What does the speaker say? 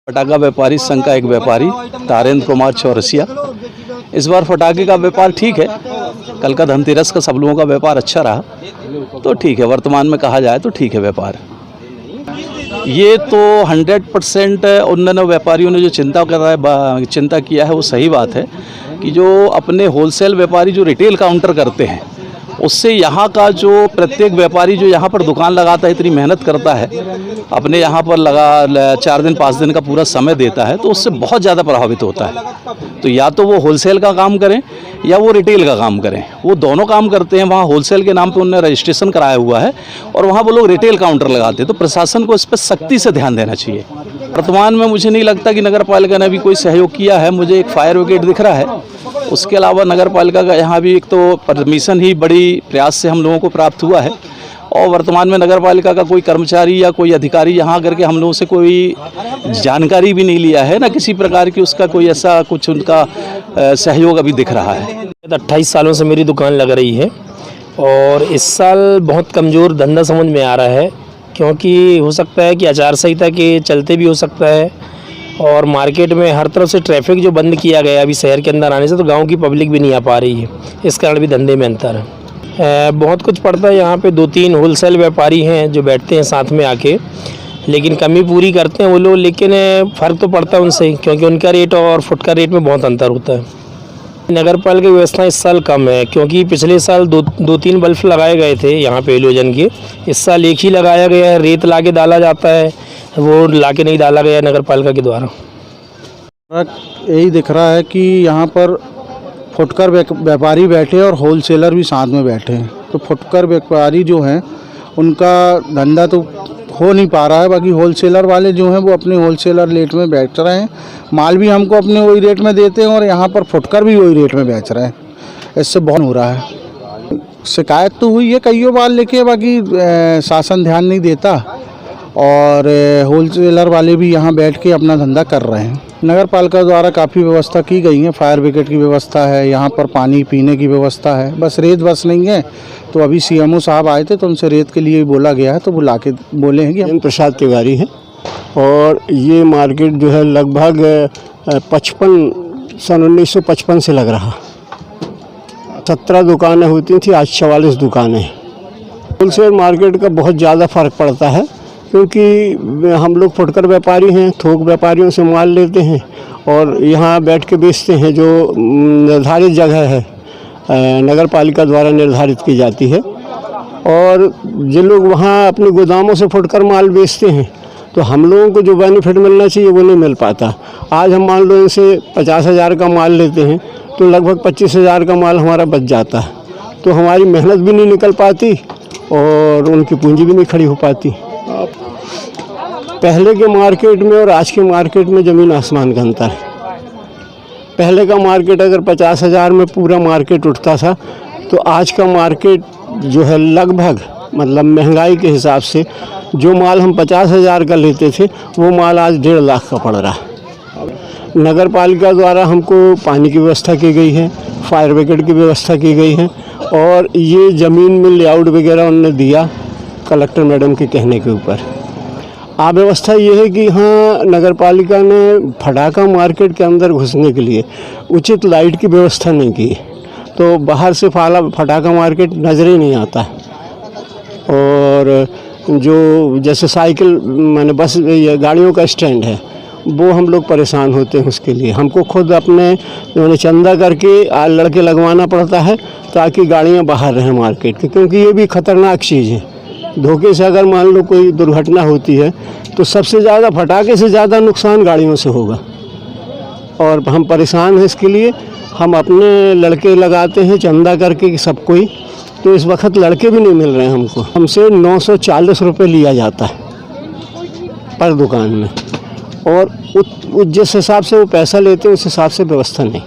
पटाखा व्यापारी संघ का एक व्यापारी तारेंद्र कुमार चौरसिया। इस बार पटाखे का व्यापार ठीक है। कल का धनतेरस का सब लोगों का व्यापार अच्छा रहा, तो ठीक है। वर्तमान में कहा जाए तो ठीक है व्यापार। ये तो 100% उन व्यापारियों ने जो चिंता किया है वो सही बात है कि जो अपने होलसेल व्यापारी जो रिटेल काउंटर करते हैं उससे यहाँ का जो प्रत्येक व्यापारी जो यहाँ पर दुकान लगाता है, इतनी मेहनत करता है, अपने यहाँ पर लगा 4 दिन 5 दिन का पूरा समय देता है, तो उससे बहुत ज़्यादा प्रभावित होता है। तो या तो वो होलसेल का काम करें या वो रिटेल का काम करें। वो दोनों काम करते हैं। वहाँ होलसेल के नाम पे उन्होंने रजिस्ट्रेशन कराया हुआ है और वहाँ वो लोग रिटेल काउंटर लगाते हैं। तो प्रशासन को इस पर सख्ती से ध्यान देना चाहिए। वर्तमान में मुझे नहीं लगता कि नगर पालिका ने अभी कोई सहयोग किया है। मुझे एक फायर ब्रिगेड दिख रहा है। उसके अलावा नगर पालिका का यहाँ भी एक तो परमिशन ही बड़ी प्रयास से हम लोगों को प्राप्त हुआ है, और वर्तमान में नगर पालिका का कोई कर्मचारी या कोई अधिकारी यहाँ करके हम लोगों से कोई जानकारी भी नहीं लिया है, ना किसी प्रकार की उसका कोई ऐसा कुछ उनका सहयोग अभी दिख रहा है। 28 सालों से मेरी दुकान लग रही है और इस साल बहुत कमज़ोर धंधा समझ में आ रहा है, क्योंकि हो सकता है कि आचार संहिता के चलते भी हो सकता है, और मार्केट में हर तरफ से ट्रैफिक जो बंद किया गया अभी शहर के अंदर आने से, तो गांव की पब्लिक भी नहीं आ पा रही है। इस कारण भी धंधे में अंतर है। बहुत कुछ पड़ता है। यहाँ पे 2-3 होलसेल व्यापारी हैं जो बैठते हैं साथ में आके, लेकिन कमी पूरी करते हैं वो लोग, लेकिन फ़र्क तो पड़ता है उनसे, क्योंकि उनका रेट और फुट का रेट में बहुत अंतर होता है। नगर पालिका की व्यवस्था इस साल कम है, क्योंकि पिछले साल 2-3 बल्ब लगाए गए थे यहाँ पे हेलोजन के। इस साल एक ही लगाया गया है। रेत ला के डाला जाता है, वो ला के नहीं डाला गया नगर पालिका के द्वारा। यही दिख रहा है कि यहाँ पर फुटकर व्यापारी बैठे और होलसेलर भी साथ में बैठे हैं। तो फुटकर व्यापारी जो हैं उनका धंधा तो हो नहीं पा रहा है। बाकी होलसेलर वाले जो हैं वो अपने होलसेलर रेट में बेच रहे हैं। माल भी हमको अपने वही रेट में देते हैं और यहाँ पर फुटकर भी वही रेट में बेच रहे हैं। इससे बहुत हो रहा है। शिकायत तो हुई है कई बार, लेके बाकी शासन ध्यान नहीं देता, और होलसेलर वाले भी यहाँ बैठ के अपना धंधा कर रहे हैं। नगर पालिका द्वारा काफ़ी व्यवस्था की गई है। फायर ब्रिगेड की व्यवस्था है, यहाँ पर पानी पीने की व्यवस्था है। बस रेत बस नहीं है। तो अभी CMO साहब आए थे तो उनसे रेत के लिए बोला गया है, तो बुला के बोले हैं कि हम प्रसाद तिवारी हैं। और ये मार्केट जो है लगभग 55 सन 1955 से लग रहा। 17 दुकानें होती थी, आज 44 दुकानें। होलसेल मार्केट का बहुत ज़्यादा फ़र्क पड़ता है, क्योंकि हम लोग फुटकर व्यापारी हैं, थोक व्यापारियों से माल लेते हैं और यहाँ बैठ के बेचते हैं। जो निर्धारित जगह है नगर पालिका द्वारा निर्धारित की जाती है, और जिन लोग वहाँ अपने गोदामों से फुटकर माल बेचते हैं, तो हम लोगों को जो बेनिफिट मिलना चाहिए वो नहीं मिल पाता। आज हम मान लो इनसे 50,000 का माल लेते हैं, तो लगभग 25,000 का माल हमारा बच जाता है। तो हमारी मेहनत भी नहीं निकल पाती और उनकी पूंजी भी नहीं खड़ी हो पाती। पहले के मार्केट में और आज के मार्केट में ज़मीन आसमान का अंतर है। पहले का मार्केट अगर 50,000 में पूरा मार्केट उठता था, तो आज का मार्केट जो है लगभग मतलब महंगाई के हिसाब से जो माल हम 50,000 का लेते थे वो माल आज 1.5 लाख का पड़ रहा है। नगर पालिका द्वारा हमको पानी की व्यवस्था की गई है, फायर ब्रिगेड की व्यवस्था की गई है, और ये ज़मीन में लेआउट वगैरह उन्होंने दिया कलेक्टर मैडम के कहने के ऊपर। व्यवस्था ये है कि हाँ, नगर पालिका ने फटाखा मार्केट के अंदर घुसने के लिए उचित लाइट की व्यवस्था नहीं की, तो बाहर से फटाखा मार्केट नज़र ही नहीं आता। और जो जैसे साइकिल माने बस गाड़ियों का स्टैंड है, वो हम लोग परेशान होते हैं। उसके लिए हमको खुद अपने चंदा करके लड़के लगवाना पड़ता है, ताकि गाड़ियाँ बाहर रहें मार्केट के, क्योंकि ये भी ख़तरनाक चीज़ है। धोखे से अगर मान लो कोई दुर्घटना होती है, तो सबसे ज़्यादा फटाखे से ज़्यादा नुकसान गाड़ियों से होगा, और हम परेशान हैं इसके लिए। हम अपने लड़के लगाते हैं चंदा करके सब कोई, तो इस वक्त लड़के भी नहीं मिल रहे हैं हमको। हमसे 940 रुपये लिया जाता है पर दुकान में, और जिस हिसाब से वो पैसा लेते हैं उस हिसाब से व्यवस्था नहीं।